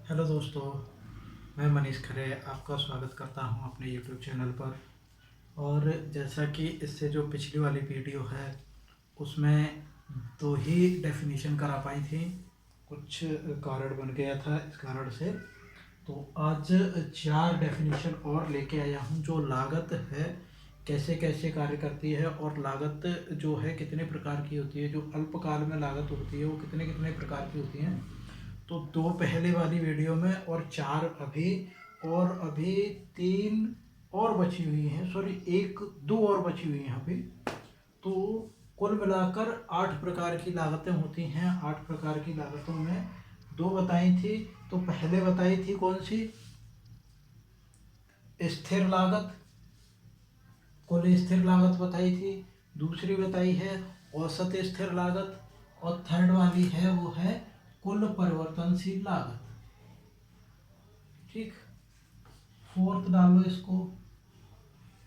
Hello दोस्तों, मैं मनीष खरे आपका स्वागत करता हूं अपने यूट्यूब चैनल पर। और जैसा कि इससे जो पिछली वाली वीडियो है उसमें दो ही डेफिनेशन करा पाई थी, कुछ कारण बन गया था इस कारण से। तो आज 4 डेफिनेशन और लेके आया हूं जो लागत है कैसे कैसे कार्य करती है, और लागत जो है कितने प्रकार की होती है, जो अल्पकाल में लागत होती है वो कितने कितने प्रकार की होती हैं। तो 2 पहले वाली वीडियो में और 4 अभी, और अभी 3 और बची हुई हैं, सॉरी 1-2 और बची हुई हैं अभी। तो कुल मिलाकर 8 प्रकार की लागतें होती हैं। 8 प्रकार की लागतों में 2 बताई थी। तो पहले बताई थी कौन सी? स्थिर लागत, कुल स्थिर लागत बताई थी। दूसरी बताई है औसत स्थिर लागत, और थर्ड वाली है वो है कुल परिवर्तनशील लागत। ठीक, फोर्थ डालो इसको,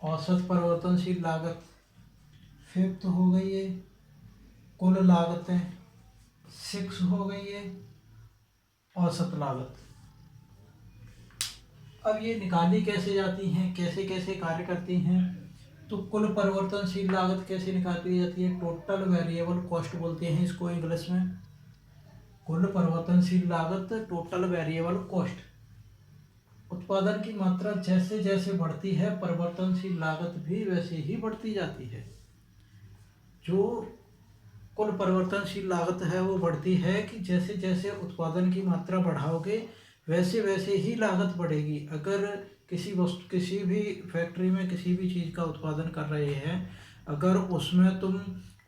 औसत परिवर्तनशील लागत। फिफ्थ हो गई है कुल लागतें। 6 हो गई है औसत लागत। अब ये निकाली कैसे जाती हैं, कैसे कैसे कार्य करती हैं? तो कुल परिवर्तनशील लागत कैसे निकाली जाती है? टोटल वेरिएबल कॉस्ट बोलते हैं इसको इंग्लिश में। कुल परिवर्तनशील लागत, टोटल वेरिएबल कॉस्ट। उत्पादन की मात्रा जैसे जैसे बढ़ती है परिवर्तनशील लागत भी वैसे ही बढ़ती जाती है। जो कुल परिवर्तनशील लागत है वो बढ़ती है कि जैसे जैसे उत्पादन की मात्रा बढ़ाओगे वैसे वैसे ही लागत बढ़ेगी। अगर किसी भी फैक्ट्री में किसी भी चीज़ का उत्पादन कर रहे हैं, अगर उसमें तुम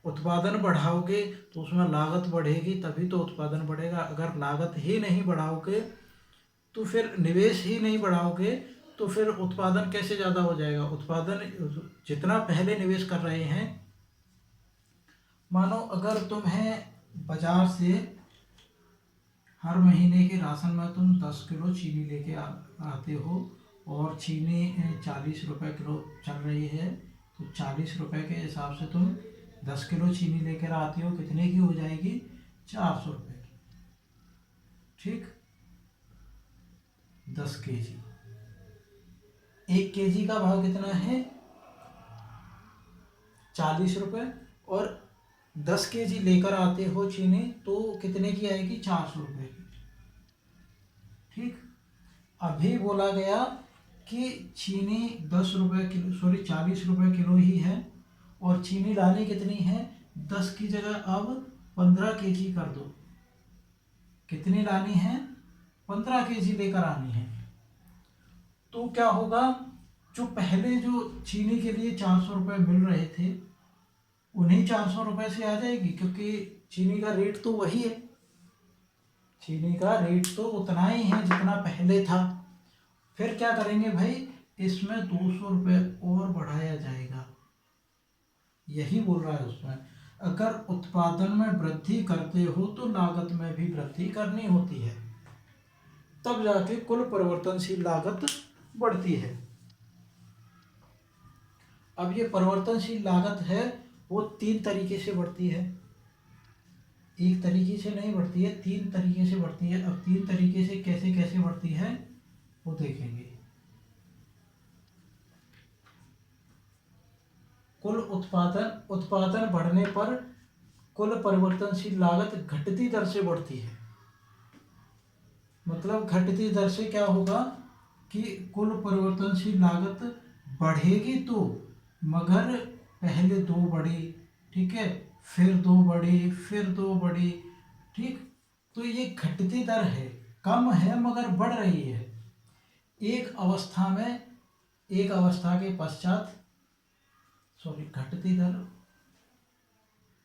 उत्पादन बढ़ाओगे तो उसमें लागत बढ़ेगी, तभी तो उत्पादन बढ़ेगा। अगर लागत ही नहीं बढ़ाओगे तो फिर निवेश ही नहीं बढ़ाओगे तो फिर उत्पादन कैसे ज़्यादा हो जाएगा? उत्पादन जितना पहले निवेश कर रहे हैं, मानो अगर तुम्हें बाजार से हर महीने के राशन में तुम 10 किलो चीनी लेके आते हो, और चीनी 40 रुपये किलो चल रही है, तो 40 रुपये के हिसाब से तुम 10 किलो चीनी लेकर आते हो, कितने की हो जाएगी? 400 रुपये की। ठीक, 10 केजी। 1 केजी का भाव कितना है? 40 रुपये। और 10 केजी लेकर आते हो चीनी तो कितने की आएगी? 400 रुपये की। ठीक, अभी बोला गया कि चीनी 10 रुपये किलो, सॉरी 40 रुपये किलो ही है, और चीनी लानी कितनी है? 10 की जगह अब 15 केजी कर दो। कितनी लानी है? 15 केजी लेकर आनी है। तो क्या होगा? जो पहले जो चीनी के लिए 400 रुपये मिल रहे थे उन्हीं 400 रुपये से आ जाएगी, क्योंकि चीनी का रेट तो वही है। चीनी का रेट तो उतना ही है जितना पहले था। फिर क्या करेंगे भाई? इसमें 200 रुपये और बढ़ाया जाएगा, यही बोल रहा है उसमें। अगर उत्पादन में वृद्धि करते हो तो लागत में भी वृद्धि करनी होती है, तब जाके कुल परिवर्तनशील लागत बढ़ती है। अब ये परिवर्तनशील लागत है वो 3 तरीके से बढ़ती है, एक तरीके से नहीं बढ़ती है, 3 तरीके से बढ़ती है। अब 3 तरीके से कैसे कैसे बढ़ती है वो देखेंगे। कुल उत्पादन बढ़ने पर कुल परिवर्तनशील लागत घटती दर से बढ़ती है। मतलब घटती दर से क्या होगा कि कुल परिवर्तनशील लागत बढ़ेगी तो, मगर पहले 2 बढ़ी, ठीक है, फिर 2 बढ़ी, फिर 2 बढ़ी। ठीक, तो ये घटती दर है, कम है मगर बढ़ रही है। एक अवस्था के पश्चात, सॉरी घटती दर,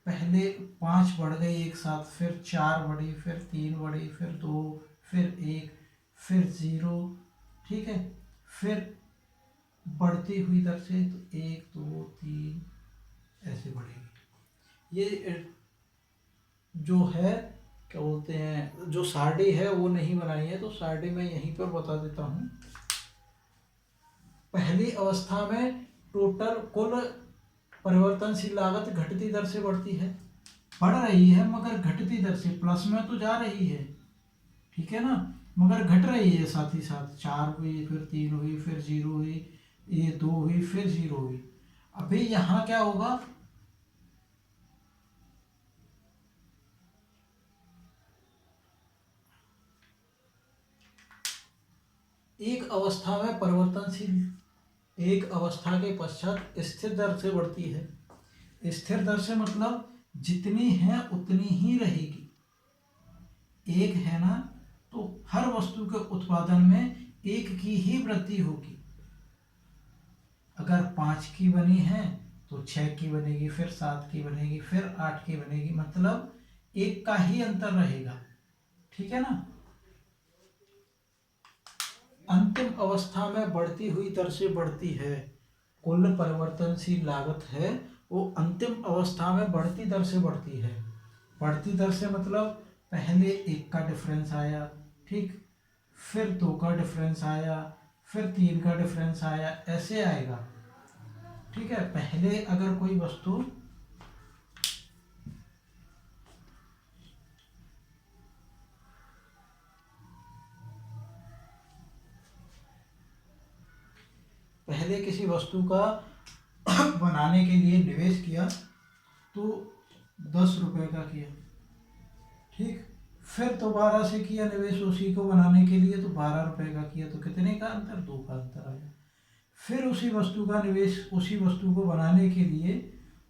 पहले 5 बढ़ गई एक साथ, फिर 4 बढ़ी, फिर 3 बढ़ी, फिर 2, फिर 1, फिर 0। ठीक है, फिर बढ़ती हुई दर से तो 1 2 3 ऐसे बढ़ेगी। ये जो है क्या बोलते हैं, जो सारणी है वो नहीं बनाई है, तो सारणी मैं यहीं पर बता देता हूँ। पहली अवस्था में टोटल कुल परिवर्तनशील लागत घटती दर से बढ़ती है, बढ़ रही है मगर घटती दर से, प्लस में तो जा रही है, ठीक है ना। मगर घट रही है साथ ही साथ, 4 हुई, फिर 3 हुई, फिर 0 हुई, ये 2 हुई, फिर 0 हुई। अभी यहाँ क्या होगा, एक अवस्था में परिवर्तनशील, एक अवस्था के पश्चात स्थिर दर से बढ़ती है। स्थिर दर से मतलब जितनी है उतनी ही रहेगी। एक है ना, तो हर वस्तु के उत्पादन में एक की ही वृद्धि होगी। अगर 5 की बनी है तो 6 की बनेगी, फिर 7 की बनेगी, फिर 8 की बनेगी, मतलब एक का ही अंतर रहेगा। ठीक है ना। अंतिम अवस्था में बढ़ती हुई दर से बढ़ती है। कुल परिवर्तनशील लागत है वो अंतिम अवस्था में बढ़ती दर से बढ़ती है। बढ़ती दर से मतलब पहले 1 का डिफरेंस आया, ठीक, फिर 2 का डिफरेंस आया, फिर 3 का डिफरेंस आया, ऐसे आएगा। ठीक है। पहले अगर कोई वस्तु पहले किसी वस्तु का बनाने के लिए निवेश किया तो 10 रुपए का किया, ठीक, फिर दोबारा से किया निवेश उसी को बनाने के लिए तो 12 रुपए का किया, तो कितने का अंतर, 2 का अंतर आया। फिर उसी वस्तु का निवेश उसी वस्तु को बनाने के लिए,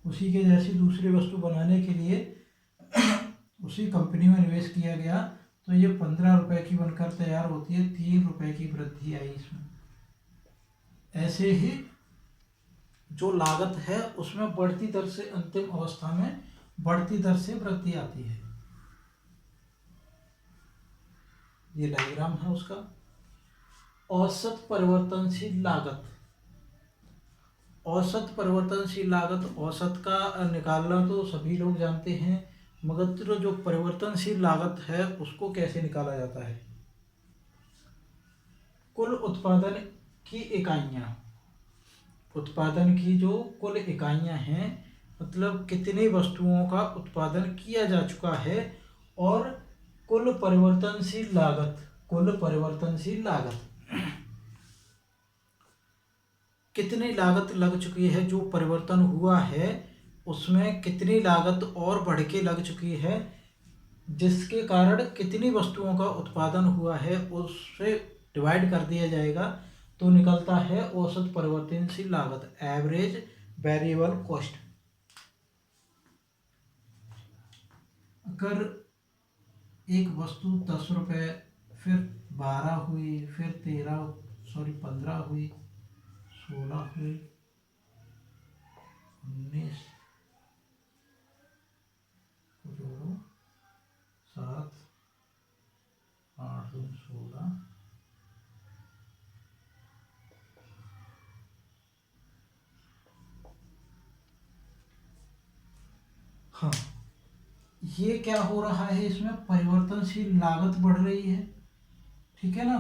उसी के जैसी दूसरी वस्तु बनाने के लिए उसी कंपनी में निवेश किया गया तो ये 15 रुपए की बनकर तैयार होती है, 3 रुपए की वृद्धि आई इसमें। ऐसे ही जो लागत है उसमें बढ़ती दर से अंतिम अवस्था में बढ़ती दर से वृद्धि आती है। ये डायग्राम है उसका। औसत परिवर्तनशील लागत, औसत परिवर्तनशील लागत, औसत का निकालना तो सभी लोग जानते हैं, मगर जो परिवर्तनशील लागत है उसको कैसे निकाला जाता है। कुल उत्पादन की इकाइयाँ, उत्पादन की जो कुल इकाइयाँ हैं, मतलब कितनी वस्तुओं का उत्पादन किया जा चुका है, और कुल परिवर्तनशील लागत, कुल परिवर्तनशील लागत कितनी लागत लग चुकी है, जो परिवर्तन हुआ है उसमें कितनी लागत और बढ़ के लग चुकी है, जिसके कारण कितनी वस्तुओं का उत्पादन हुआ है उससे डिवाइड कर दिया जाएगा तो निकलता है औसत परिवर्तनशील लागत, एवरेज वेरिएबल कॉस्ट। अगर एक वस्तु 10 रुपए, फिर 12 हुई, फिर 15 हुई, 16 हुई, 19 जोड़ो, 7, 8 दूनी 16, हाँ, ये क्या हो रहा है, इसमें परिवर्तनशील लागत बढ़ रही है। ठीक है ना।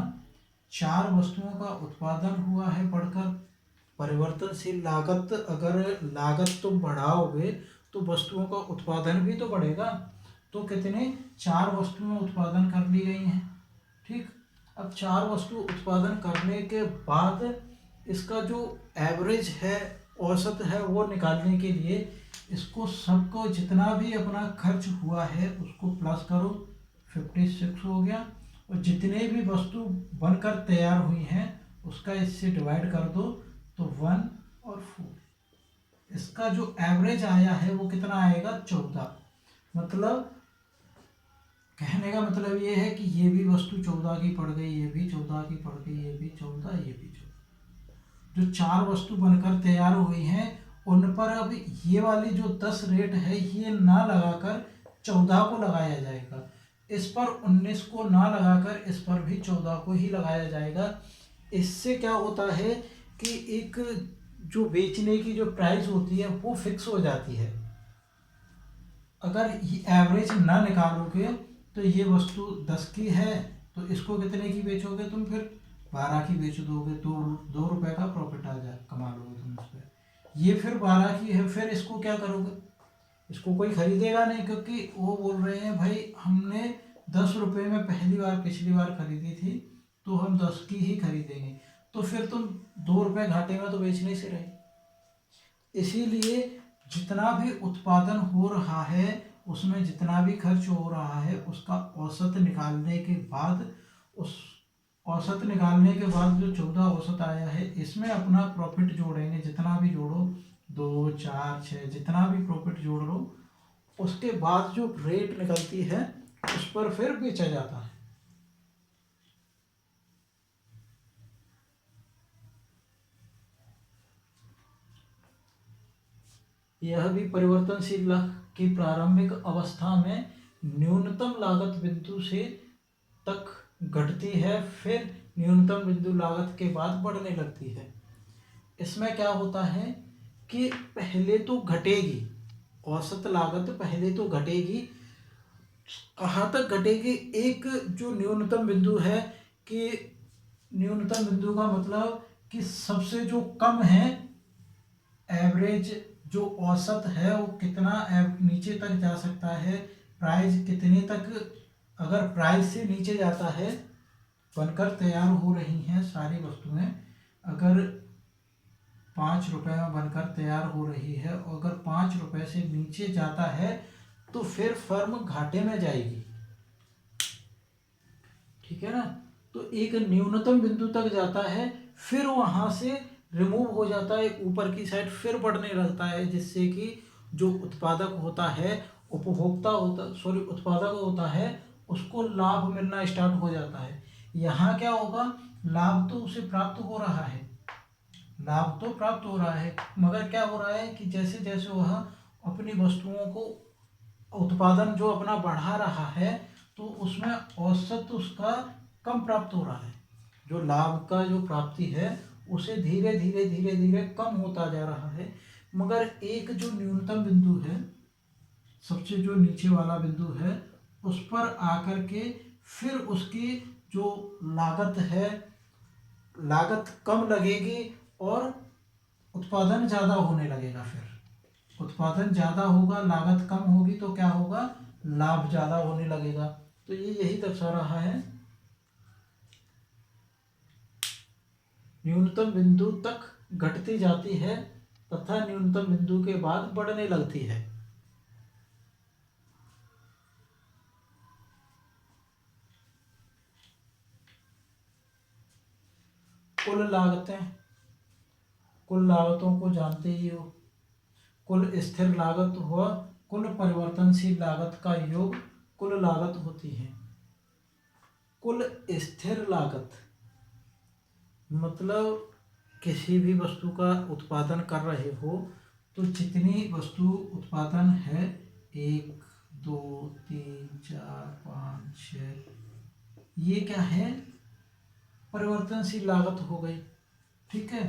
4 वस्तुओं का उत्पादन हुआ है बढ़कर, परिवर्तनशील लागत, अगर लागत तुम बढ़ाओगे तो वस्तुओं का उत्पादन भी तो बढ़ेगा। तो कितने, 4 वस्तुएं उत्पादन कर ली गई हैं, ठीक। अब 4 वस्तु उत्पादन करने के बाद इसका जो एवरेज है, औसत है, वो निकालने के लिए इसको सबको जितना भी अपना खर्च हुआ है उसको प्लस करो, 56 हो गया, और जितने भी वस्तु बनकर तैयार हुई हैं उसका इससे डिवाइड कर दो तो 1 और 4। इसका जो एवरेज आया है वो कितना आएगा, 14। मतलब कहने का मतलब ये है कि ये भी वस्तु 14 की पड़ गई, ये भी 14 की पड़ गई, ये भी 14, ये भी 14। जो 4 वस्तु बनकर तैयार हुई हैं उन पर अब ये वाली जो 10 रेट है ये ना लगाकर 14 को लगाया जाएगा, इस पर 19 को ना लगाकर इस पर भी 14 को ही लगाया जाएगा। इससे क्या होता है कि एक जो बेचने की जो प्राइस होती है वो फिक्स हो जाती है। अगर एवरेज ना निकालोगे तो ये वस्तु 10 की है तो इसको कितने की बेचोगे तुम, फिर 12 की बेच दोगे, 2 रुपए का प्रॉफिट आ जाए, कमा लोगे तुम इस पर। ये फिर 12 की है, फिर इसको क्या करोगे, इसको कोई खरीदेगा नहीं, क्योंकि वो बोल रहे हैं भाई हमने 10 रुपये में पहली बार पिछली बार खरीदी थी, तो हम 10 की ही खरीदेंगे, तो फिर तुम 2 रुपये घाटे में तो बेचने से रहे। इसीलिए जितना भी उत्पादन हो रहा है उसमें जितना भी खर्च हो रहा है उसका औसत निकालने के बाद, उस औसत निकालने के बाद जो 14 औसत आया है इसमें अपना प्रॉफिट जोड़ेंगे, जितना भी जोड़ो, 2, 4, 6 जितना भी प्रॉफिट जोड़ लो, उसके बाद जो रेट निकलती है उस पर फिर बेचा जाता है। यह भी परिवर्तनशील लाभ की प्रारंभिक अवस्था में न्यूनतम लागत बिंदु से तक घटती है, फिर न्यूनतम बिंदु लागत के बाद बढ़ने लगती है। इसमें क्या होता है कि पहले तो घटेगी, औसत लागत पहले तो घटेगी। कहाँ तक घटेगी? एक जो न्यूनतम बिंदु है, कि न्यूनतम बिंदु का मतलब कि सबसे जो कम है, एवरेज जो औसत है वो कितना नीचे तक जा सकता है, प्राइस कितने तक, अगर प्राइस से नीचे जाता है, बनकर तैयार हो रही हैं सारी वस्तुएं, अगर 5 रुपए में बनकर तैयार हो रही है और अगर 5 रुपए से नीचे जाता है तो फिर फर्म घाटे में जाएगी। ठीक है ना? तो एक न्यूनतम बिंदु तक जाता है, फिर वहां से रिमूव हो जाता है ऊपर की साइड, फिर बढ़ने लगता है, जिससे कि जो उत्पादक होता है, उत्पादक होता है, उसको लाभ मिलना स्टार्ट हो जाता है। यहाँ क्या होगा? लाभ तो उसे प्राप्त हो रहा है, लाभ तो प्राप्त हो रहा है, मगर क्या हो रहा है कि जैसे जैसे वह अपनी वस्तुओं को उत्पादन जो अपना बढ़ा रहा है, तो उसमें औसत उसका कम प्राप्त हो रहा है। जो लाभ का जो प्राप्ति है उसे धीरे धीरे धीरे धीरे कम होता जा रहा है, मगर एक जो न्यूनतम बिंदु है, सबसे जो नीचे वाला बिंदु है, उस पर आकर के फिर उसकी जो लागत है, लागत कम लगेगी और उत्पादन ज़्यादा होने लगेगा। फिर उत्पादन ज़्यादा होगा, लागत कम होगी, तो क्या होगा? लाभ ज़्यादा होने लगेगा। तो ये यही दर्शा रहा है, न्यूनतम बिंदु तक घटती जाती है तथा न्यूनतम बिंदु के बाद बढ़ने लगती है। कुल लागतें, कुल लागतों को जानते ही हो, कुल स्थिर लागत व कुल परिवर्तनशील लागत का योग कुल लागत होती है। कुल स्थिर लागत मतलब किसी भी वस्तु का उत्पादन कर रहे हो तो जितनी वस्तु उत्पादन है, 1, 2, 3, 4, 5, 6, ये क्या है? परिवर्तनशील लागत हो गई। ठीक है,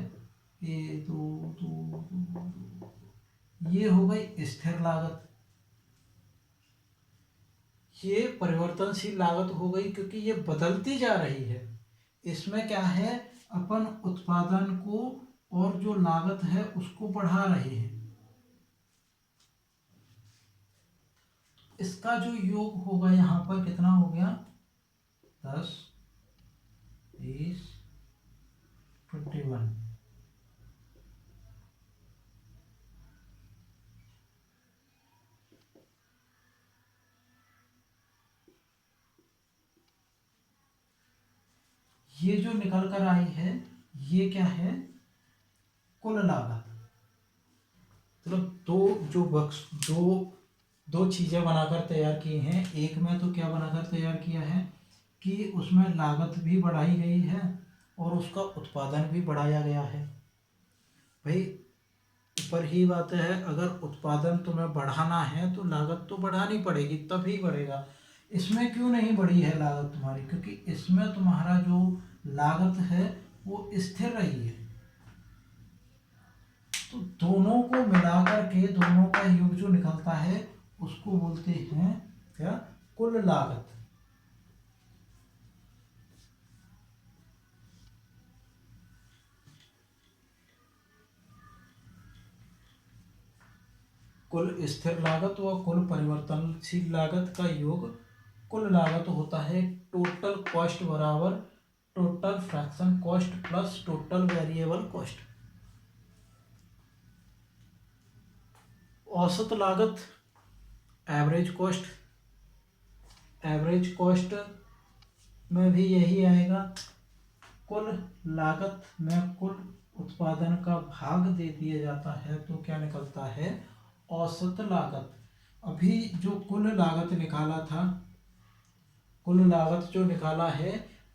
ये 2, 2, 2, 2, ये हो गई स्थिर लागत। ये परिवर्तनशील लागत हो गई क्योंकि ये बदलती जा रही है। इसमें क्या है? अपन उत्पादन को और जो लागत है उसको बढ़ा रहे हैं। इसका जो योग होगा यहाँ पर कितना हो गया? 10, 20, 21। ये जो निकल कर आई है ये क्या है? कुल लागत। मतलब दो चीजें बनाकर तैयार की हैं। एक में तो क्या बनाकर तैयार किया है कि उसमें लागत भी बढ़ाई गई है और उसका उत्पादन भी बढ़ाया गया है। भाई ऊपर ही बात है, अगर उत्पादन तुम्हें बढ़ाना है तो लागत तो बढ़ानी पड़ेगी, तभी बढ़ेगा। इसमें क्यों नहीं बढ़ी है लागत तुम्हारी? क्योंकि इसमें तुम्हारा जो लागत है वो स्थिर रही है। तो दोनों को मिलाकर के दोनों का योग जो निकलता है उसको बोलते हैं क्या? कुल लागत। कुल स्थिर लागत व कुल परिवर्तनशील लागत का योग कुल लागत होता है टोटल कॉस्ट बराबर total fraction cost plus total variable cost. औसत लागत एवरेज कॉस्ट, एवरेज कॉस्ट में भी यही आएगा। कुल लागत में कुल उत्पादन का भाग दे दिया जाता है तो क्या निकलता है, औसत लागत। अभी जो कुल लागत निकाला था, कुल लागत जो निकाला है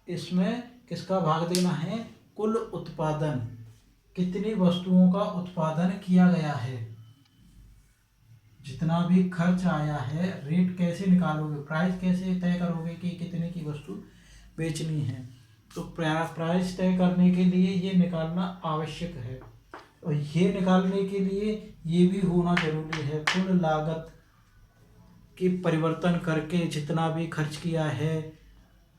इसमें किसका भाग देना है, कुल उत्पादन, कितनी वस्तुओं का उत्पादन किया गया है, जितना भी खर्च आया है। रेट कैसे निकालोगे, प्राइस कैसे तय करोगे कि कितने की वस्तु बेचनी है, तो प्राइस तय करने के लिए ये निकालना आवश्यक है। और ये निकालने के लिए ये भी होना जरूरी है, कुल लागत की परिवर्तन करके जितना भी खर्च किया है,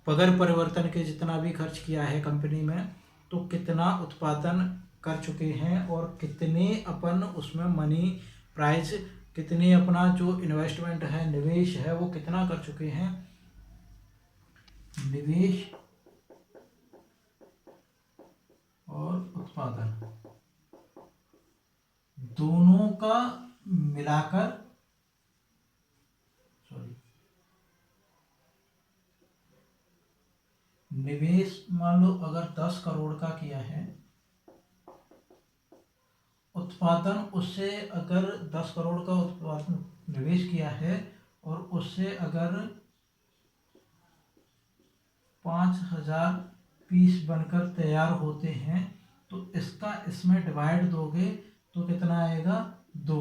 बगैर परिवर्तन के जितना भी खर्च किया है कंपनी में, तो कितना उत्पादन कर चुके हैं और कितने अपन उसमें मनी प्राइस, कितने अपना जो इन्वेस्टमेंट है, निवेश है, वो कितना कर चुके हैं। निवेश और उत्पादन दोनों का मिलाकर, निवेश मान लो अगर 10 करोड़ का किया है, उत्पादन उससे अगर 10 करोड़ का उत्पादन निवेश किया है और उससे अगर 5000 पीस बनकर तैयार होते हैं तो इसका इसमें डिवाइड दोगे तो कितना आएगा, 2।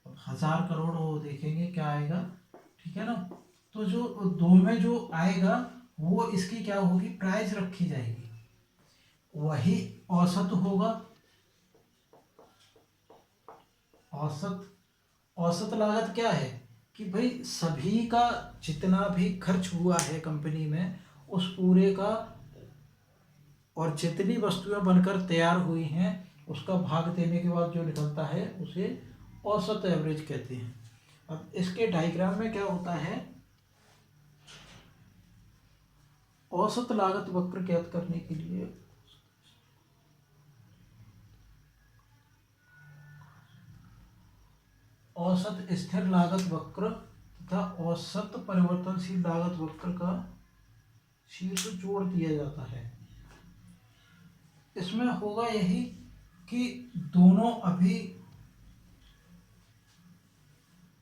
अब 1000 करोड़ वो देखेंगे क्या आएगा, ठीक है ना। तो जो 2 में जो आएगा वो इसकी क्या होगी, प्राइस रखी जाएगी, वही औसत होगा। औसत, औसत लागत क्या है कि भाई सभी का जितना भी खर्च हुआ है कंपनी में उस पूरे का, और जितनी वस्तुएं बनकर तैयार हुई हैं उसका भाग देने के बाद जो निकलता है उसे औसत एवरेज कहते हैं। अब इसके डायग्राम में क्या होता है, औसत लागत वक्र ज्ञात करने के लिए औसत स्थिर लागत वक्र तथा औसत परिवर्तनशील लागत वक्र का शीर्ष जोड़ दिया जाता है। इसमें होगा यही कि दोनों अभी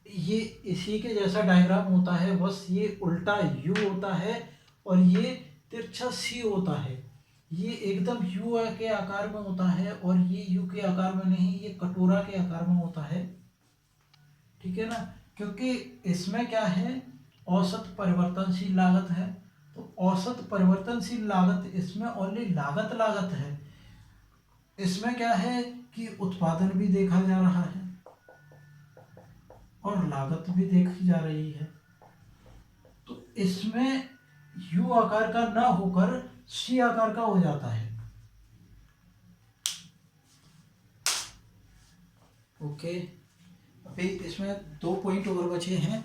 ये इसी के जैसा डायग्राम होता है, बस ये उल्टा यू होता है और ये तिरछा सी होता है। ये एकदम यू के आकार में होता है और ये यू के आकार में नहीं, ये कटोरा के आकार में होता है, ठीक है ना। क्योंकि इसमें क्या है, औसत परिवर्तनशील लागत है, तो औसत परिवर्तनशील लागत इसमें ओनली लागत लागत है। इसमें क्या है कि उत्पादन भी देखा जा रहा है और लागत भी देखी जा रही है, तो इसमें यू आकार का ना होकर सी आकार का हो जाता है। ओके, अभी इसमें 2 पॉइंट और बचे हैं,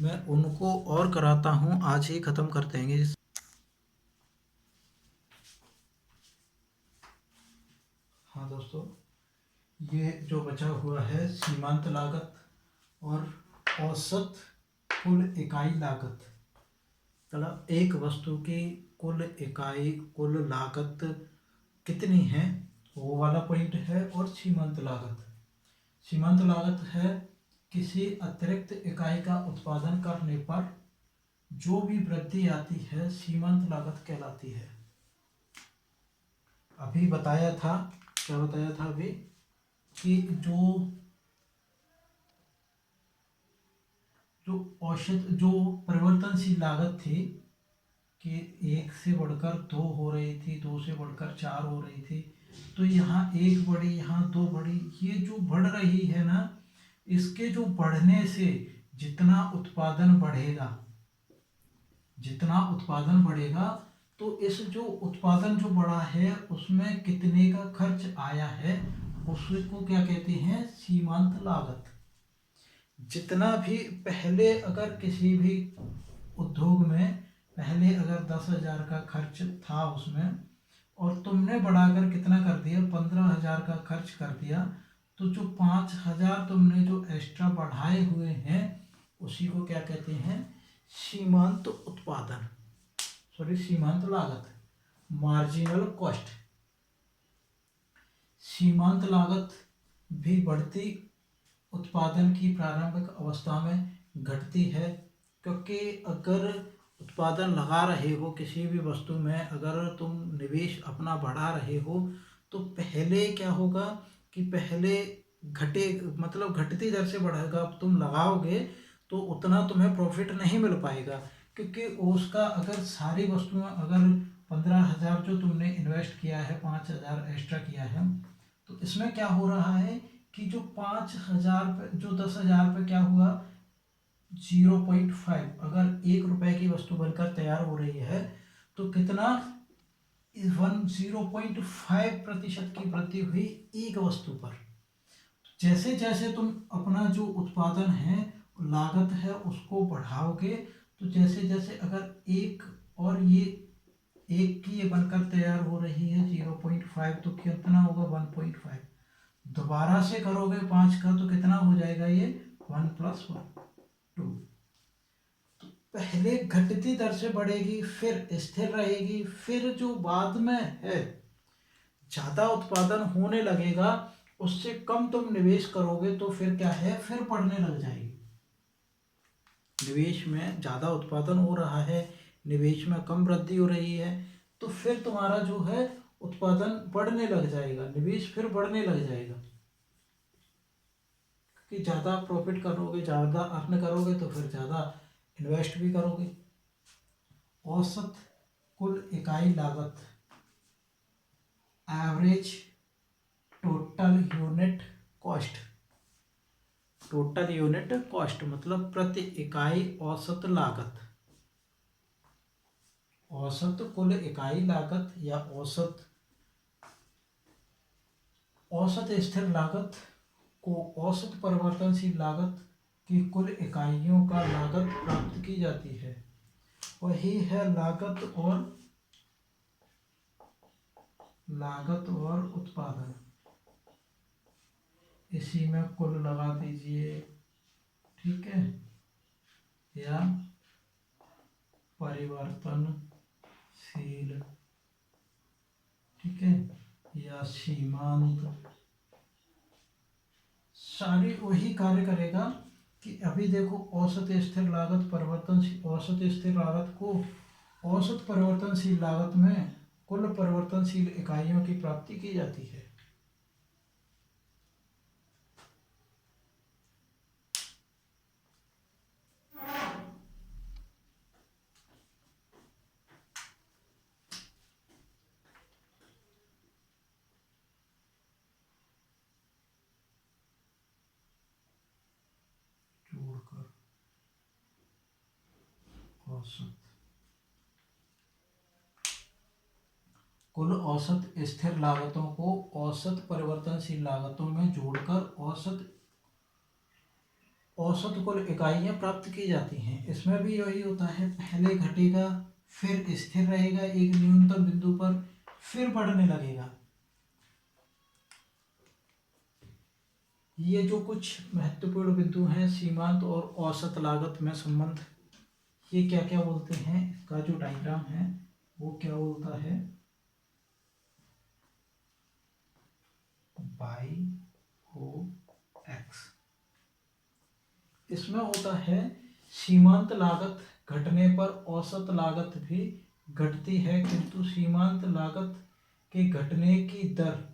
मैं उनको और कराता हूं, आज ही खत्म कर देंगे। हाँ दोस्तों, ये जो बचा हुआ है सीमांत लागत और औसत कुल इकाई लागत, मतलब एक वस्तु की कुल इकाई कुल लागत कितनी है वो वाला पॉइंट है। और सीमांत लागत, सीमांत लागत है किसी अतिरिक्त इकाई का उत्पादन करने पर जो भी वृद्धि आती है सीमांत लागत कहलाती है। अभी बताया था, क्या बताया था अभी, कि जो औसत जो परिवर्तनशील लागत थी कि 1 से बढ़कर 2 हो रही थी, 2 से बढ़कर 4 हो रही थी, तो यहाँ 1 बढ़ी, यहाँ 2 बढ़ी, ये जो बढ़ रही है ना, इसके जो बढ़ने से जितना उत्पादन बढ़ेगा, जितना उत्पादन बढ़ेगा तो इस जो उत्पादन जो बढ़ा है उसमें कितने का खर्च आया है उसको क्या कहते हैं, सीमांत लागत। जितना भी पहले अगर किसी भी उद्योग में पहले अगर 10,000 का खर्च था उसमें, और तुमने बढ़ाकर कितना कर दिया, 15,000 का खर्च कर दिया, तो जो 5,000 तुमने जो एक्स्ट्रा बढ़ाए हुए हैं उसी को क्या कहते हैं, सीमांत उत्पादन, सॉरी सीमांत लागत, मार्जिनल कॉस्ट। सीमांत लागत भी बढ़ती उत्पादन की प्रारंभिक अवस्था में घटती है, क्योंकि अगर उत्पादन लगा रहे हो किसी भी वस्तु में, अगर तुम निवेश अपना बढ़ा रहे हो, तो पहले क्या होगा कि पहले घटे, मतलब घटती दर से बढ़ेगा। अब तुम लगाओगे तो उतना तुम्हें प्रॉफिट नहीं मिल पाएगा, क्योंकि उसका अगर सारी वस्तुएं, अगर 15,000 जो तुमने इन्वेस्ट किया है, 5,000 एक्स्ट्रा किया है, तो इसमें क्या हो रहा है कि जो 5,000 पे, जो 10,000 पे क्या हुआ, 0.5, अगर 1 रुपए की वस्तु बनकर तैयार हो रही है तो कितना, 0.5% की वृद्धि हुई एक वस्तु पर। जैसे जैसे तुम अपना जो उत्पादन है, लागत है, उसको बढ़ाओगे, तो जैसे जैसे अगर एक, और ये एक की ये बनकर तैयार हो रही है 0.5, तो कितना होगा 1.5, दोबारा से करोगे 5 का तो कितना हो जाएगा ये 1 + 1 2। पहले घटती दर से बढ़ेगी, फिर स्थिर रहेगी, फिर जो बाद में है ज्यादा उत्पादन होने लगेगा, उससे कम तुम निवेश करोगे तो फिर क्या है, फिर बढ़ने लग जाएगी। निवेश में ज्यादा उत्पादन हो रहा है, निवेश में कम वृद्धि हो रही है, तो फिर तुम्हारा जो है उत्पादन बढ़ने लग जाएगा, निवेश फिर बढ़ने लग जाएगा, कि ज़्यादा प्रॉफिट करोगे, ज़्यादा अर्न करोगे, तो फिर ज़्यादा इन्वेस्ट भी करोगे। औसत कुल इकाई लागत, average total unit cost, total unit cost मतलब प्रति इकाई औसत लागत। औसत कुल इकाई लागत या औसत स्थिर लागत को औसत परिवर्तनशील लागत की कुल इकाइयों का लागत प्राप्त की जाती है। वही है लागत और उत्पादन। इसी में कुल लगा दीजिए, ठीक है, या परिवर्तनशील, ठीक है, या सीमांत, सारी वही कार्य करेगा। कि अभी देखो औसत स्थिर लागत, परिवर्तनशील, औसत स्थिर लागत को औसत परिवर्तनशील लागत में कुल परिवर्तनशील इकाइयों की प्राप्ति की जाती है। जोड़कर औसत, कुल औसत स्थिर लागतों को औसत परिवर्तनशील लागतों में जोड़कर औसत कुल इकाइयां प्राप्त की जाती हैं। इसमें भी यही होता है, पहले घटेगा, फिर स्थिर रहेगा एक न्यूनतम बिंदु पर, फिर बढ़ने लगेगा। ये जो कुछ महत्वपूर्ण बिंदु हैं सीमांत और औसत लागत में संबंध, ये क्या क्या बोलते हैं, इसका जो डायग्राम है वो क्या बोलता है, बाई ओ एक्स। इसमें होता है सीमांत लागत घटने पर औसत लागत भी घटती है, किंतु सीमांत लागत के घटने की दर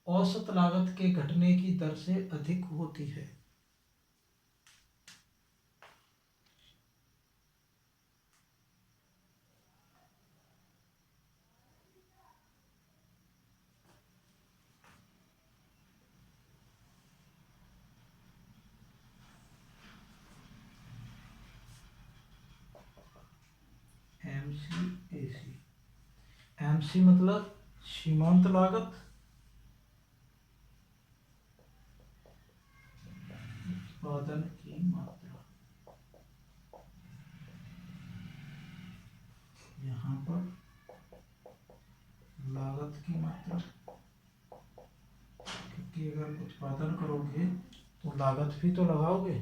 औसत लागत के घटने की दर से अधिक होती है। MCAC, MC मतलब सीमांत लागत, उत्पादन की मात्रा, यहाँ पर लागत की मात्रा, क्योंकि अगर उत्पादन करोगे तो लागत भी तो लगाओगे।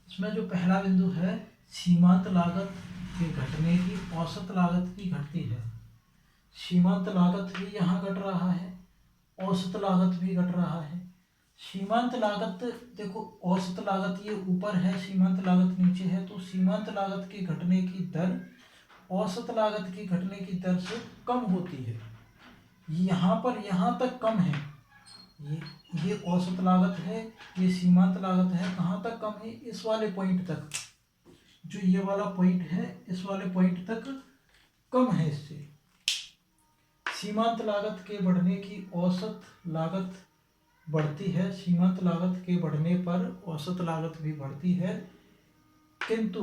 इसमें जो पहला बिंदु है, सीमांत लागत के घटने की औसत लागत भी घटती है। सीमांत लागत भी यहाँ घट रहा है, औसत लागत भी घट रहा है। सीमांत लागत देखो, औसत लागत ये ऊपर है, सीमांत लागत नीचे है, तो सीमांत लागत के घटने की दर औसत लागत की घटने की दर से कम होती है। यहाँ पर यहाँ तक कम है, ये औसत लागत है, ये सीमांत लागत है। कहाँ तक कम है? इस वाले पॉइंट तक, जो ये वाला पॉइंट है, इस वाले पॉइंट तक कम है इससे। सीमांत लागत के बढ़ने की औसत लागत बढ़ती है, सीमांत लागत के बढ़ने पर औसत लागत भी बढ़ती है, किंतु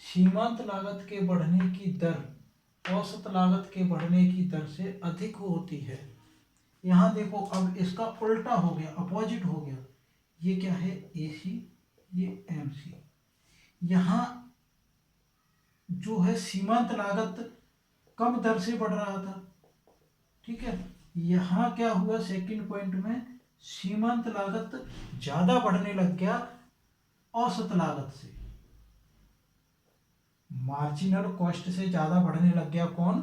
सीमांत लागत के बढ़ने की दर औसत लागत के बढ़ने की दर से अधिक होती है। यहाँ देखो, अब इसका उल्टा हो गया, अपोजिट हो गया। ये क्या है? AC, ये MC। यहाँ जो है सीमांत लागत कम दर से बढ़ रहा था, ठीक है। यहाँ क्या हुआ? सेकंड पॉइंट में सीमांत लागत ज्यादा बढ़ने लग गया औसत लागत से, मार्जिनल कॉस्ट से ज्यादा बढ़ने लग गया। कौन?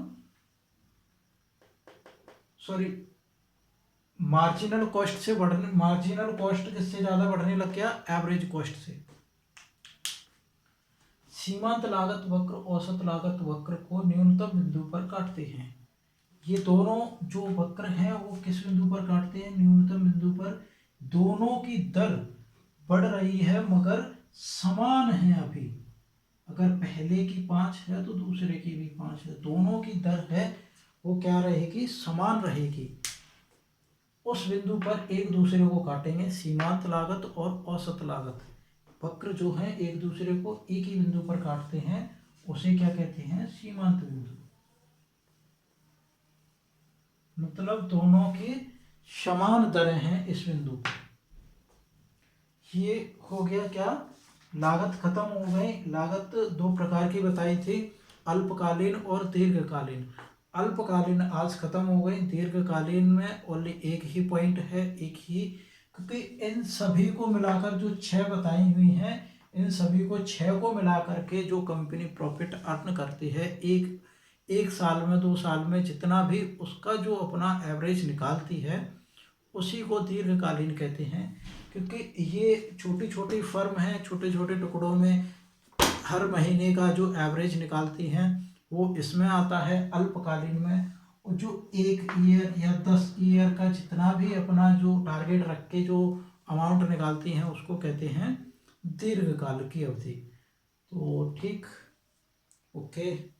सॉरी, मार्जिनल कॉस्ट से बढ़ने, मार्जिनल कॉस्ट किससे ज्यादा बढ़ने लग गया? एवरेज कॉस्ट से। सीमांत लागत वक्र औसत लागत वक्र को न्यूनतम बिंदु पर काटते हैं। ये दोनों जो वक्र हैं वो किस बिंदु पर काटते हैं? न्यूनतम बिंदु पर। दोनों की दर बढ़ रही है मगर समान है अभी। अगर पहले की 5 है तो दूसरे की भी 5 है, दोनों की दर है वो क्या रहेगी? समान रहेगी। उस बिंदु पर एक दूसरे को काटेंगे, सीमांत लागत और औसत लागत वक्र जो है एक दूसरे को एक ही बिंदु पर काटते हैं, उसे क्या कहते हैं? सीमांत बिंदु। मतलब दोनों की समान दरें हैं इस बिंदु पर। ये हो गया क्या? लागत खत्म हो गई। लागत दो प्रकार की बताई थी, अल्पकालीन और दीर्घकालीन। अल्पकालीन आज खत्म हो गई, दीर्घकालीन में ओनली एक ही पॉइंट है, एक ही, क्योंकि इन सभी को मिलाकर जो 6 बताई हुई हैं, इन सभी को 6 को मिलाकर के जो कंपनी प्रॉफिट अर्न करती है एक साल में, 2 साल में, जितना भी उसका जो अपना एवरेज निकालती है, उसी को दीर्घकालीन कहते हैं। क्योंकि ये छोटी छोटी फर्म है, छोटे छोटे टुकड़ों में हर महीने का जो एवरेज निकालती हैं वो इसमें आता है अल्पकालीन में। और जो 1 ईयर या 10 ईयर का जितना भी अपना जो टारगेट रख के जो अमाउंट निकालती हैं उसको कहते हैं दीर्घकाल की अवधि। तो ठीक, ओके।